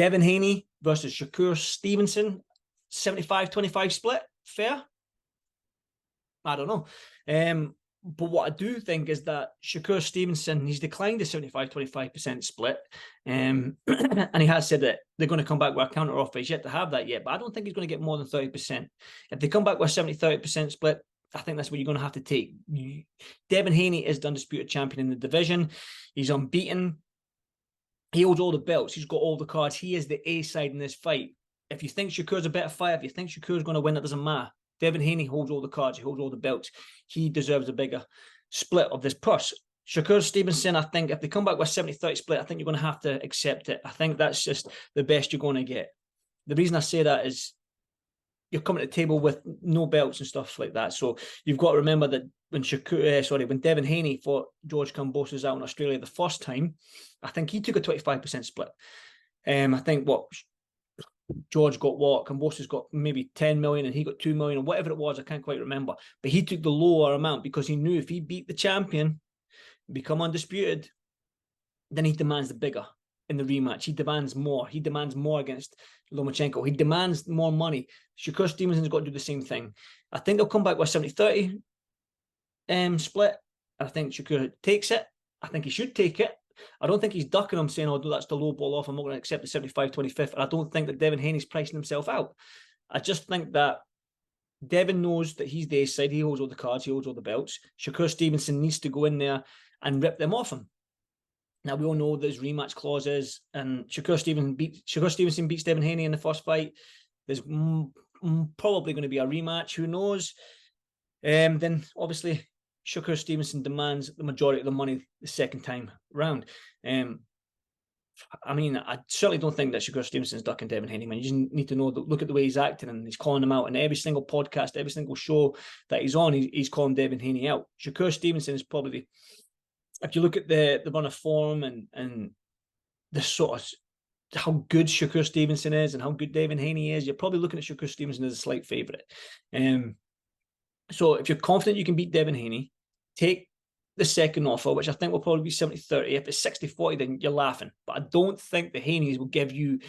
Devin Haney versus Shakur Stevenson, 75-25 split. Fair? I don't know. But what I do think is that Shakur Stevenson, he's declined the 75-25% split. And he has said that they're going to come back with a counter offer. He's yet to have that yet, but I don't think he's going to get more than 30%. If they come back with a 70-30% split, I think that's what you're going to have to take. Devin Haney is the undisputed champion in the division. He's unbeaten. He holds all the belts. He's got all the cards. He is the A side in this fight. If you think Shakur's a better fighter, if you think Shakur's going to win, it doesn't matter. Devin Haney holds all the cards. He holds all the belts. He deserves a bigger split of this purse. Shakur Stevenson, I think if they come back with a 70-30 split, I think you're going to have to accept it. I think that's just the best you're going to get. The reason I say that is you're coming to the table with no belts and stuff like that. So you've got to remember that when when Devin Haney fought George Kambosos out in Australia the first time, I think he took a 25% split. I think George got Kambosos got maybe 10 million and he got 2 million or whatever it was. I can't quite remember. But he took the lower amount because he knew if he beat the champion, become undisputed, then he demands the bigger in the rematch. He demands more. He demands more against Lomachenko. He demands more money. Shakur Stevenson's got to do the same thing. I think they'll come back with a 70-30 split. I think Shakur takes it. I think he should take it. I don't think he's ducking him saying, oh, that's the low ball off. I'm not going to accept the 75-25. And I don't think that Devin Haney's pricing himself out. I just think that Devin knows that he's the ace side. He holds all the cards. He holds all the belts. Shakur Stevenson needs to go in there and rip them off him. Now, we all know there's rematch clauses, and Shakur Stevenson beats Devin Haney in the first fight. There's probably going to be a rematch. Who knows? Then, obviously, Shakur Stevenson demands the majority of the money the second time round. I mean, I certainly don't think that Shakur Stevenson's ducking Devin Haney, man. You just need to know, look at the way he's acting, and he's calling him out in every single podcast, every single show that he's on, he's calling Devin Haney out. Shakur Stevenson is probably, if you look at the run of form and the sort of how good Shakur Stevenson is and how good Devin Haney is, you're probably looking at Shakur Stevenson as a slight favourite. So if you're confident you can beat Devin Haney, take the second offer, which I think will probably be 70-30. If it's 60-40, then you're laughing. But I don't think the Haneys will give you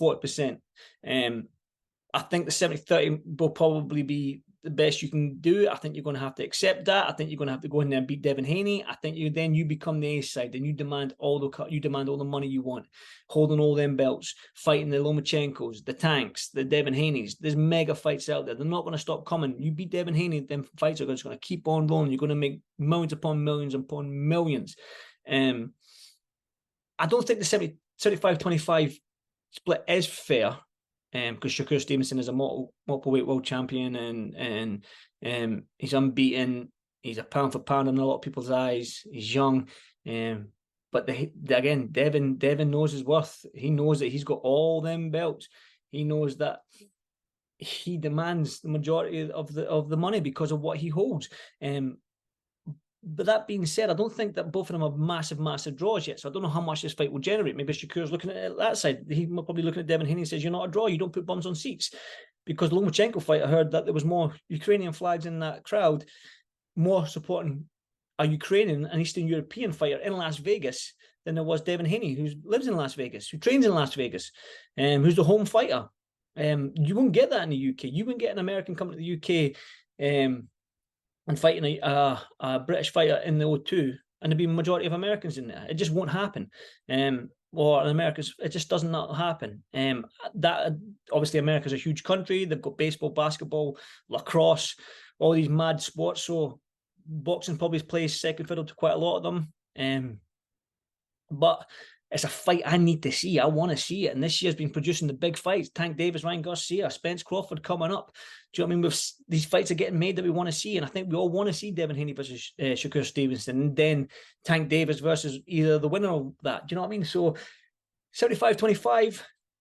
40%. I think the 70-30 will probably be the best you can do. I think you're going to have to accept that. I think you're going to have to go in there and beat Devin Haney. I think you become the ace side, and you demand all the money you want, holding all them belts, fighting the Lomachenkos, the Tanks, the Devin Haneys. There's mega fights out there. They're not going to stop coming. You beat Devin Haney, them fights are just going to keep on rolling. You're going to make millions upon millions upon millions. I don't think the 75-25 split is fair. Because Shakur Stevenson is a multiple weight world champion, and he's unbeaten. He's a pound for pound in a lot of people's eyes. He's young, but again, Devin knows his worth. He knows that he's got all them belts. He knows that he demands the majority of the money because of what he holds. But that being said, I don't think that both of them are massive draws yet. So I don't know how much this fight will generate. Maybe Shakur's looking at that side. He's probably looking at Devin Haney and says, you're not a draw. You don't put bums on seats. Because the Lomachenko fight, I heard that there was more Ukrainian flags in that crowd, more supporting a Ukrainian, an Eastern European fighter in Las Vegas than there was Devin Haney, who lives in Las Vegas, who trains in Las Vegas, who's the home fighter. You won't get that in the UK. You won't get an American coming to the UK and fighting a British fighter in the O2, and there'll be a majority of Americans in there. It just won't happen. Or in America, it just does not happen. That obviously, America's a huge country. They've got baseball, basketball, lacrosse, all these mad sports. So boxing probably plays second fiddle to quite a lot of them. But it's a fight I need to see. I want to see it. And this year's been producing the big fights. Tank Davis, Ryan Garcia, Spence Crawford coming up. Do you know what I mean? These fights are getting made that we want to see. And I think we all want to see Devin Haney versus Shakur Stevenson. And then Tank Davis versus either the winner of that. Do you know what I mean? So 75-25,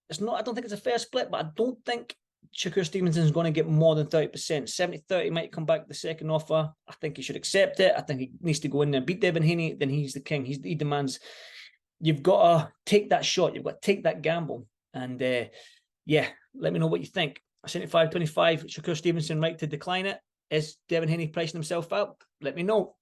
it's not, I don't think it's a fair split, but I don't think Shakur Stevenson is going to get more than 30%. 70-30 might come back the second offer. I think he should accept it. I think he needs to go in there and beat Devin Haney. Then he's the king. He demands... You've got to take that shot. You've got to take that gamble. And yeah, let me know what you think. 75-25, Shakur Stevenson right to decline it. Is Devin Haney pricing himself out? Let me know.